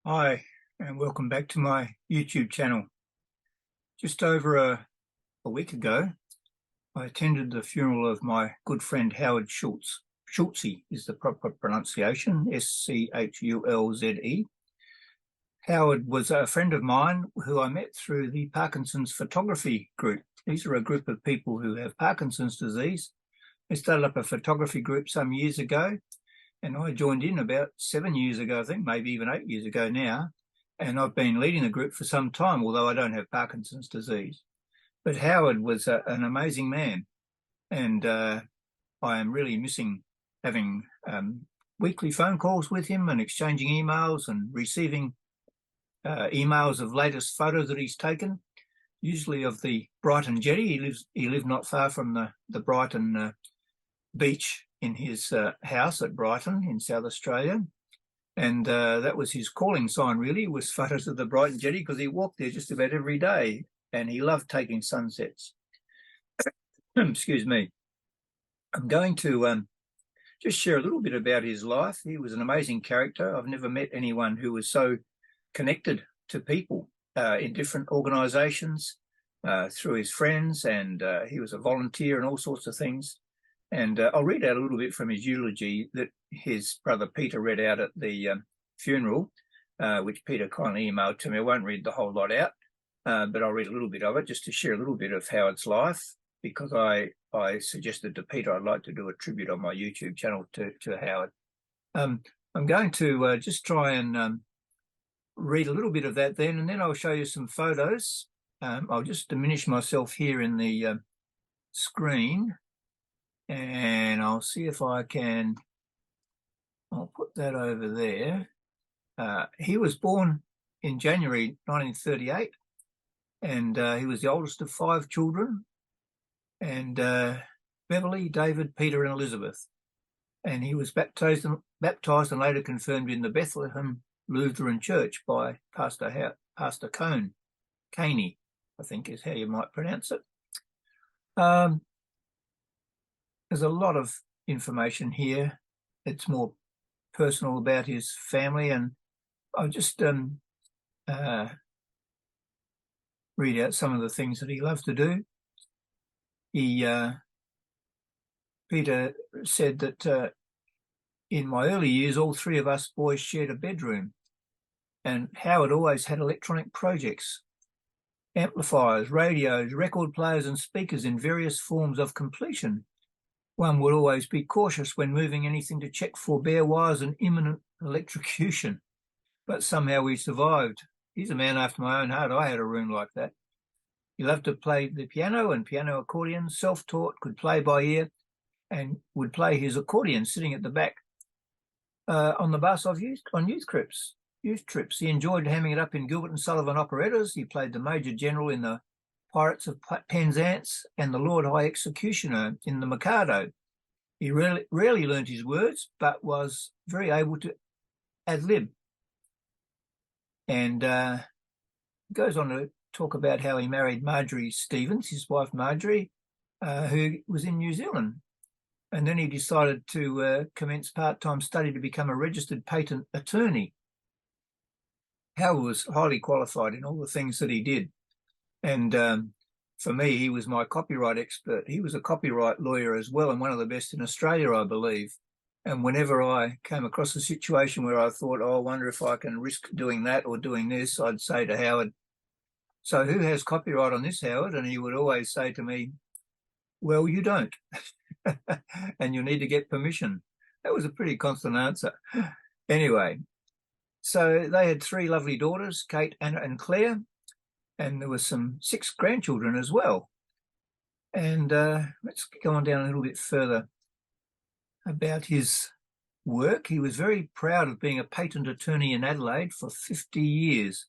Hi, and welcome back to my YouTube channel. Just over a week ago, I attended the funeral of my good friend Howard Schulze. Schulze is the proper pronunciation, Schulze. Howard was a friend of mine who I met through the Parkinsons photography group. These are a group of people who have Parkinson's disease. They started up a photography group some years ago, and I joined in about 7 years ago, I think, maybe even 8 years ago now. And I've been leading the group for some time, although I don't have Parkinson's disease. But Howard was an amazing man, and I am really missing having weekly phone calls with him and exchanging emails and receiving emails of latest photos that he's taken, usually of the Brighton jetty. He lived not far from the Brighton beach in his house at Brighton in South Australia. And that was his calling sign, really, was photos of the Brighton jetty, because he walked there just about every day, and he loved taking sunsets. Excuse me. I'm going to just share a little bit about his life. He was an amazing character. I've never met anyone who was so connected to people in different organisations through his friends, and he was a volunteer and all sorts of things. And I'll read out a little bit from his eulogy that his brother Peter read out at the funeral, which Peter kindly emailed to me. I won't read the whole lot out, but I'll read a little bit of it just to share a little bit of Howard's life, because I suggested to Peter I'd like to do a tribute on my YouTube channel to Howard. I'm going to just try and read a little bit of that then, and then I'll show you some photos. I'll just diminish myself here in the screen, and I'll see if I can. I'll put that over there. He was born in January 1938, and he was the oldest of 5 children, and Beverly, David, Peter, and Elizabeth. And he was baptized and later confirmed in the Bethlehem Lutheran Church by Pastor Caney, I think is how you might pronounce it. There's a lot of information here. It's more personal about his family, and I'll just read out some of the things that he loved to do. Peter said that in my early years, all 3 of us boys shared a bedroom, and Howard always had electronic projects, amplifiers, radios, record players, and speakers in various forms of completion. One would always be cautious when moving anything to check for bare wires and imminent electrocution, but somehow we survived. He's a man after my own heart. I had a room like that. He loved to play the piano and piano accordion, self-taught, could play by ear, and would play his accordion sitting at the back on the bus on youth trips. He enjoyed hamming it up in Gilbert and Sullivan operettas. He played the Major General in the Pirates of Penzance and the Lord High Executioner in the Mikado. He rarely learnt his words, but was very able to ad-lib. And goes on to talk about how he married Marjorie Stevens, his wife Marjorie, who was in New Zealand. And then he decided to commence part-time study to become a registered patent attorney. Howard was highly qualified in all the things that he did. And for me, he was my copyright expert. He was a copyright lawyer as well, and one of the best in Australia, I believe. And whenever I came across a situation where I thought, oh, I wonder if I can risk doing that or doing this, I'd say to Howard, so who has copyright on this, Howard? And he would always say to me, well, you don't. And you'll need to get permission. That was a pretty constant answer. Anyway, so they had 3 lovely daughters, Kate, Anna, and Claire. And there was some 6 grandchildren as well. And let's go on down a little bit further about his work. He was very proud of being a patent attorney in Adelaide for 50 years.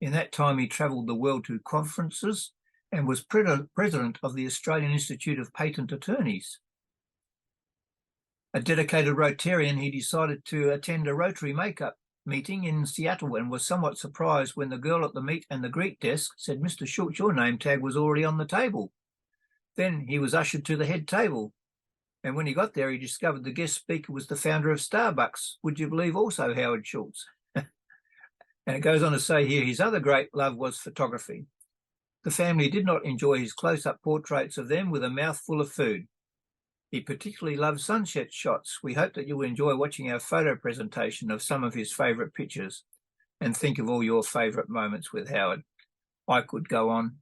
In that time, he travelled the world to conferences and was president of the Australian Institute of Patent Attorneys. A dedicated Rotarian, he decided to attend a Rotary makeup meeting in Seattle and was somewhat surprised when the girl at the meet and the greet desk said, Mr. Schultz, your name tag was already on the table. Then he was ushered to the head table, and when he got there, he discovered the guest speaker was the founder of Starbucks. Would you believe also Howard Schultz? And it goes on to say here, his other great love was photography. The family did not enjoy his close-up portraits of them with a mouthful of food. He particularly loved sunset shots. We hope that you will enjoy watching our photo presentation of some of his favourite pictures and think of all your favourite moments with Howard. I could go on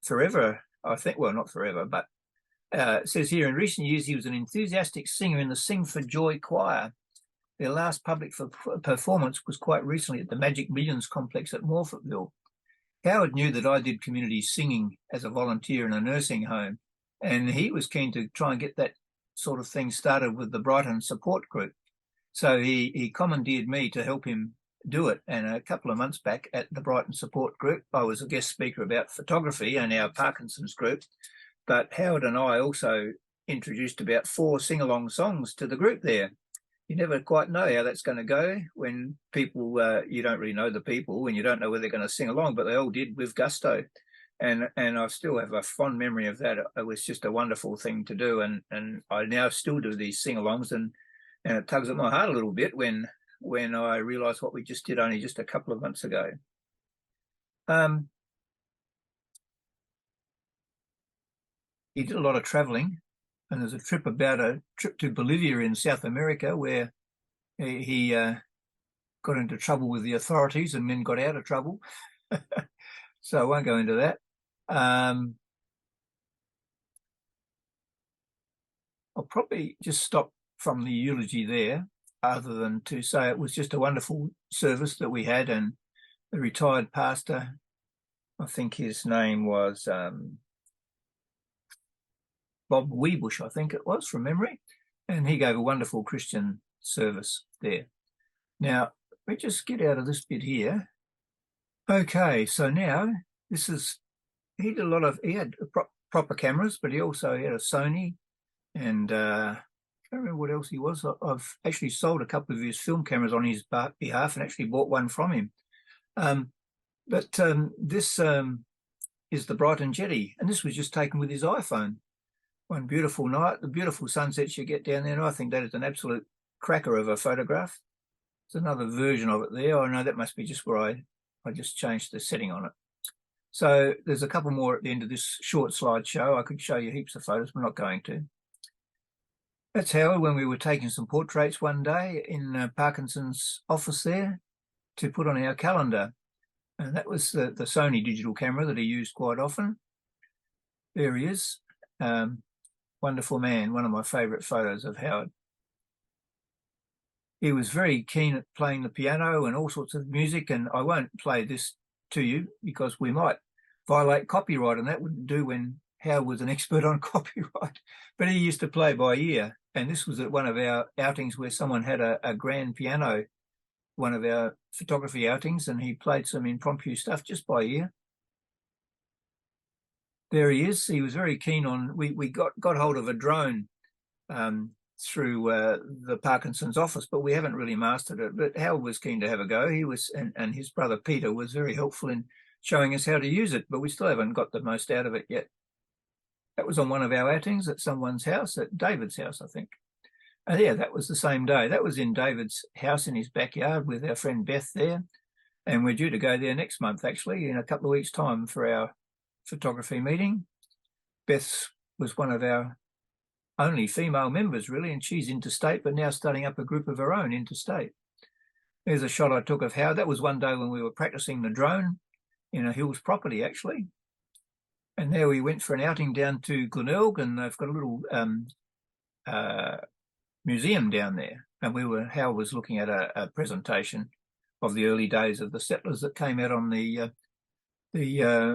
forever, I think. Well, not forever, but it says here, in recent years, he was an enthusiastic singer in the Sing for Joy choir. Their last public performance was quite recently at the Magic Millions complex at Morfettville. Howard knew that I did community singing as a volunteer in a nursing home, and he was keen to try and get that sort of thing started with the Brighton support group. So he commandeered me to help him do it. And a couple of months back at the Brighton support group, I was a guest speaker about photography and our Parkinsons group. But Howard and I also introduced about 4 sing-along songs to the group there. You never quite know how that's going to go when people, you don't really know the people, when you don't know whether they're going to sing along, but they all did with gusto. And I still have a fond memory of that. It was just a wonderful thing to do. And I now still do these sing-alongs, and it tugs at my heart a little bit when I realise what we just did only just a couple of months ago. He did a lot of travelling, and there's a trip to Bolivia in South America where he got into trouble with the authorities and then got out of trouble. So I won't go into that. I'll probably just stop from the eulogy there, other than to say it was just a wonderful service that we had, and the retired pastor, I think his name was Bob Weebush, I think it was, from memory, and he gave a wonderful Christian service there. Now, let me just get out of this bit here. Okay, so now he had proper cameras, but he also had a Sony, and I don't remember what else he was. I've actually sold a couple of his film cameras on his behalf and actually bought one from him. But this is the Brighton Jetty, and this was just taken with his iPhone. One beautiful night, the beautiful sunsets you get down there, and I think that is an absolute cracker of a photograph. There's another version of it there. I know that must be just where I just changed the setting on it. So there's a couple more at the end of this short slideshow. I could show you heaps of photos, but not going to. That's Howard when we were taking some portraits one day in Parkinson's office there to put on our calendar. And that was the Sony digital camera that he used quite often. There he is. Wonderful man, one of my favourite photos of Howard. He was very keen at playing the piano and all sorts of music, and I won't play this to you because we might violate copyright, and that wouldn't do when Howard was an expert on copyright. But he used to play by ear, and this was at one of our outings where someone had a grand piano, one of our photography outings, and he played some impromptu stuff just by ear. There he is. He was very keen on, we got hold of a drone through the Parkinson's office, but we haven't really mastered it. But Howard was keen to have a go. He was, and his brother Peter was very helpful in showing us how to use it, but we still haven't got the most out of it yet. That was on one of our outings at someone's house, at David's house, I think. And yeah, that was the same day. That was in David's house in his backyard with our friend Beth there. And we're due to go there next month, actually, in a couple of weeks' time for our photography meeting. Beth was one of our only female members, really, and she's interstate, but now starting up a group of her own interstate. There's a shot I took of Howard. That was one day when we were practicing the drone in a Hills property, actually. And there we went for an outing down to Glenelg, and they've got a little museum down there. And Howard was looking at a presentation of the early days of the settlers that came out on the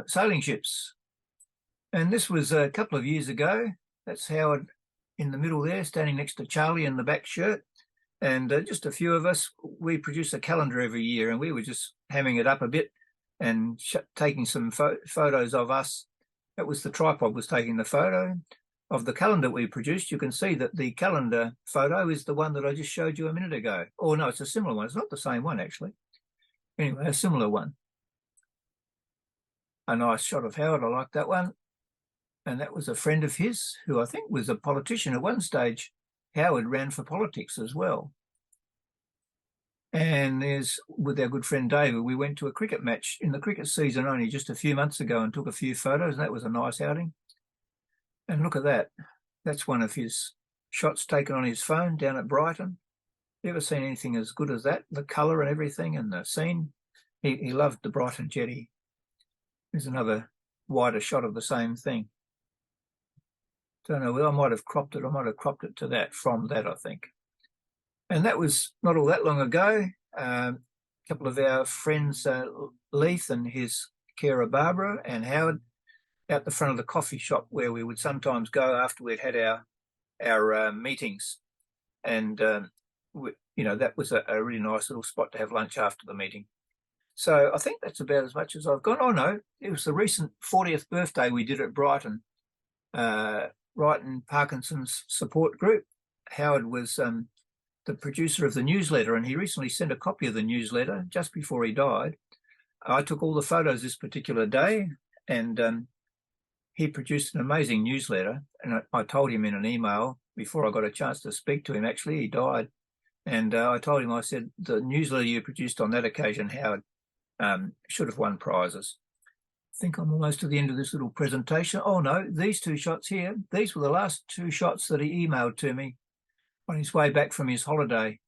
sailing ships. And this was a couple of years ago. That's Howard in the middle there, standing next to Charlie in the back shirt. And just a few of us, we produce a calendar every year, and we were just hamming it up a bit and taking some photos of us. That was the tripod was taking the photo of the calendar we produced. You can see that the calendar photo is the one that I just showed you a minute ago. Oh, no, it's a similar one. It's not the same one, actually. Anyway, a similar one. A nice shot of Howard. I like that one. And that was a friend of his who I think was a politician at one stage. Howard ran for politics as well. And there's, with our good friend David, we went to a cricket match in the cricket season only just a few months ago and took a few photos, and that was a nice outing. And look at that. That's one of his shots taken on his phone down at Brighton. You ever seen anything as good as that? The colour and everything and the scene. He loved the Brighton jetty. There's another wider shot of the same thing. Don't know, I might have cropped it. I might have cropped it to that, from that, I think. And that was not all that long ago. A couple of our friends, Leith and his carer Barbara and Howard, out the front of the coffee shop where we would sometimes go after we'd had our meetings. And, that was a really nice little spot to have lunch after the meeting. So I think that's about as much as I've got. Oh, no, it was the recent 40th birthday we did at Brighton Parkinsons support group. Howard was the producer of the newsletter, and he recently sent a copy of the newsletter just before he died. I took all the photos this particular day, and he produced an amazing newsletter. And I told him in an email before I got a chance to speak to him, actually, he died. And I told him, I said, the newsletter you produced on that occasion, Howard, should have won prizes. I think I'm almost to the end of this little presentation. Oh, no, these two shots here, these were the last two shots that he emailed to me on his way back from his holiday.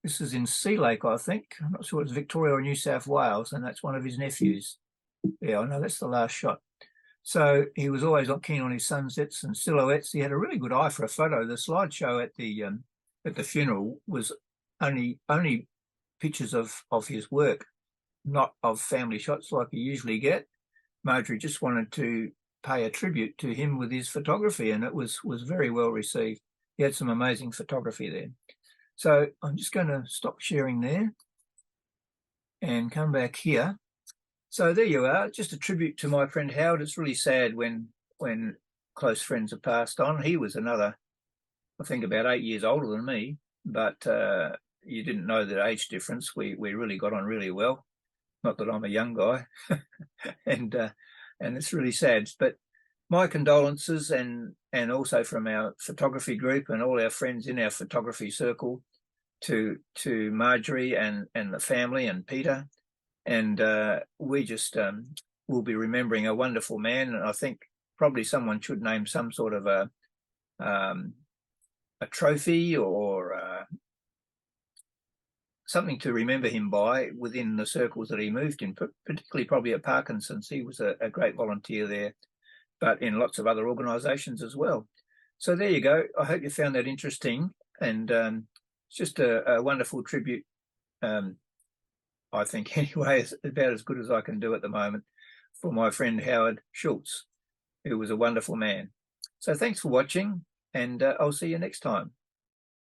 This is in Sea Lake, I think. I'm not sure it's Victoria or New South Wales, and that's one of his nephews. Yeah, I know, that's the last shot. So he was always keen on his sunsets and silhouettes. He had a really good eye for a photo. The slideshow at the funeral was only pictures of his work, not of family shots like you usually get. Marjorie just wanted to pay a tribute to him with his photography, and it was very well received. He had some amazing photography there. So I'm just going to stop sharing there and come back here. So there you are, just a tribute to my friend Howard. It's really sad when close friends have passed on. He was another, I think, about 8 years older than me, but you didn't know the age difference. We really got on really well. Not that I'm a young guy, and it's really sad. But my condolences, and also from our photography group and all our friends in our photography circle, to Marjorie and the family and Peter. And we just will be remembering a wonderful man. And I think probably someone should name some sort of a trophy or something to remember him by within the circles that he moved in, particularly probably at Parkinsons. He was a great volunteer there, but in lots of other organisations as well. So there you go. I hope you found that interesting, and it's just a wonderful tribute, I think, anyway. It's about as good as I can do at the moment for my friend Howard Schulze, who was a wonderful man. So thanks for watching, and I'll see you next time.